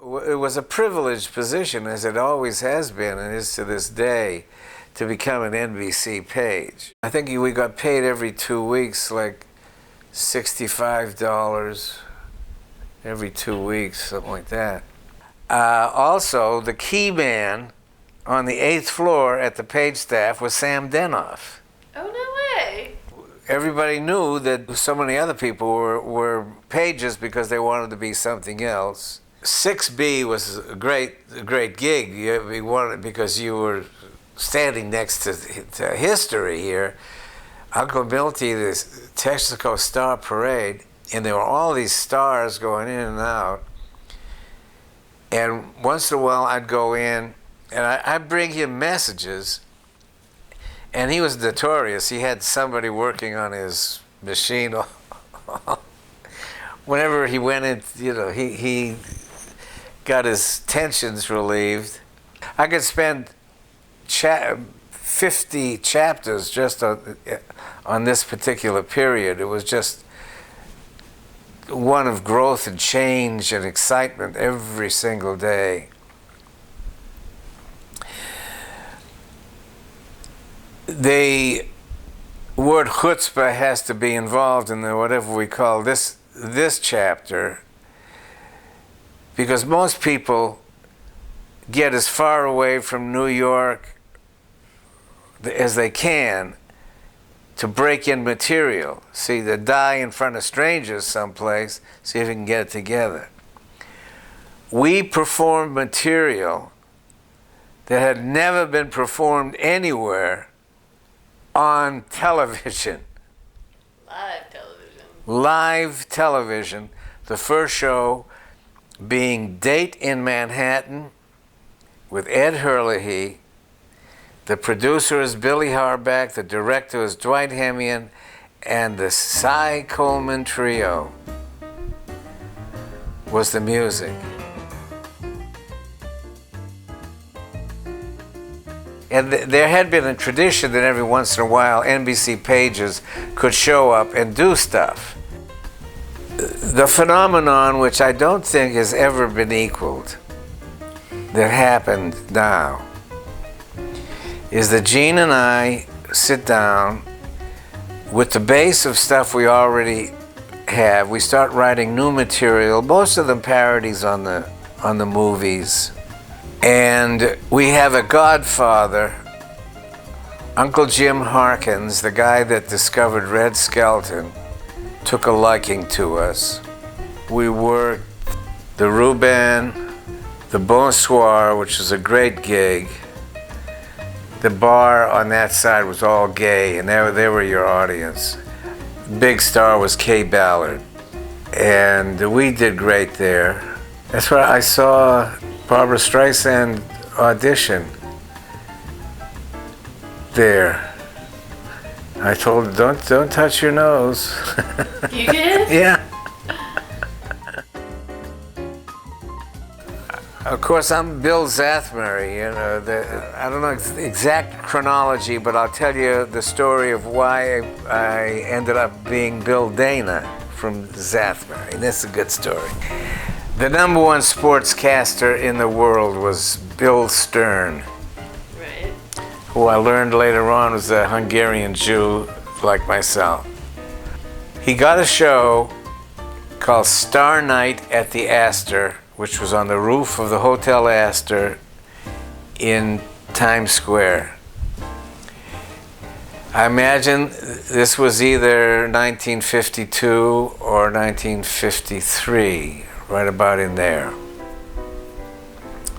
It was a privileged position, as it always has been and is to this day, to become an NBC page. I think we got paid every 2 weeks, like $65 every 2 weeks, something like that. Also, the key man on the 8th floor at the page staff was Sam Denoff. Oh, no way. Everybody knew that so many other people were pages because they wanted to be something else. 6B was a great gig. You wanted, because you were standing next to history here. Uncle Milty, this Texaco Star Parade, and there were all these stars going in and out. And once in a while I'd go in and I'd bring him messages, and he was notorious. He had somebody working on his machine. Whenever he went in, he got his tensions relieved. I could spend 50 chapters just on this particular period. It was just one of growth and change and excitement every single day. The word chutzpah has to be involved in whatever we call this chapter, because most people get as far away from New York as they can to break in material. See, they die in front of strangers someplace, see if we can get it together. We performed material that had never been performed anywhere on television. Live television. Live television. The first show being Date in Manhattan with Ed Herlihy. The producer is Billy Harback, the director is Dwight Hemian, and the Cy Coleman Trio was the music. And there had been a tradition that every once in a while NBC pages could show up and do stuff. The phenomenon, which I don't think has ever been equaled, that happened now, is that Gene and I sit down with the base of stuff we already have. We start writing new material, most of them parodies on the movies. And we have a godfather, Uncle Jim Harkins, the guy that discovered Red Skelton, took a liking to us. We worked the Ruben, the Bonsoir, which was a great gig. The bar on that side was all gay, and they were your audience. Big star was Kay Ballard, and we did great there. That's where I saw Barbra Streisand audition there. I told her, don't touch your nose. You did? Yeah. Of course, I'm Bill Szathmary. I don't know the exact chronology, but I'll tell you the story of why I ended up being Bill Dana from Szathmary. And that's a good story. The number one sportscaster in the world was Bill Stern, Right. who I learned later on was a Hungarian Jew like myself. He got a show called Star Night at the Astor, which was on the roof of the Hotel Astor in Times Square. I imagine this was either 1952 or 1953, right about in there.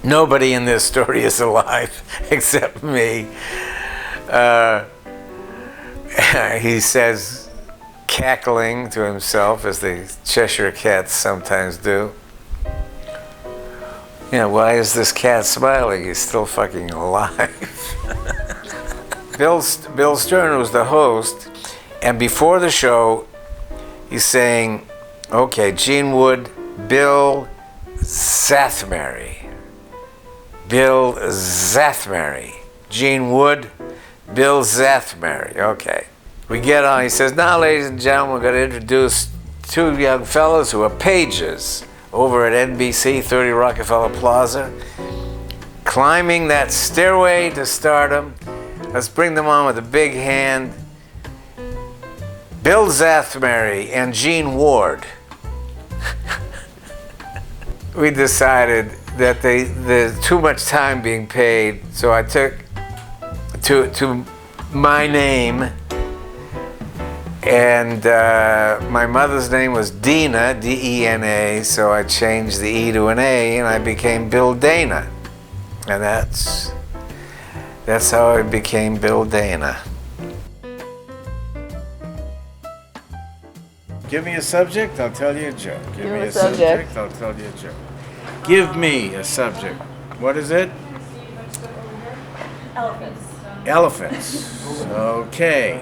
Nobody in this story is alive except me. He says, cackling to himself, as the Cheshire cats sometimes do. Why is this cat smiling? He's still fucking alive. Bill Stern was the host, and before the show, he's saying, okay, Gene Wood, Bill Szathmary. Bill Szathmary. Gene Wood, Bill Szathmary. Okay. We get on. He says, now, ladies and gentlemen, we're going to introduce two young fellows who are pages over at NBC 30 Rockefeller Plaza, climbing that stairway to stardom. Let's bring them on with a big hand. Bill Szathmary and Gene Ward. We decided that there's too much time being paid, so I took to my name, and my mother's name was Dina, D-E-N-A, so I changed the E to an A, and I became Bill Dana. And that's how I became Bill Dana. Give me a subject, I'll tell you a joke. Give me a subject, I'll tell you a joke. Give me a subject. What is it? Elephants. Elephants. Okay.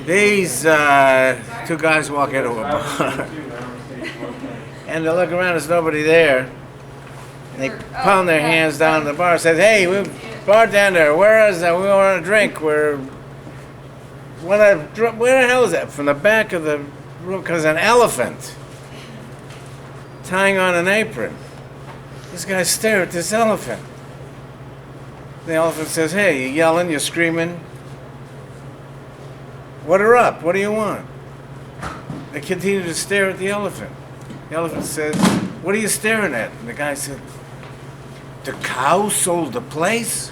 These two guys walk into a bar, and they look around, there's nobody there. And they pound their hands down the bar and say, "Hey, bartender, where is that? We want a drink. Where the hell is that?" From the back of the room comes an elephant tying on an apron. These guys stare at this elephant. The elephant says, "Hey, you yelling, you're screaming. What are up? What do you want?" They continue to stare at the elephant. The elephant says, "What are you staring at?" And the guy said, "The cow sold the place."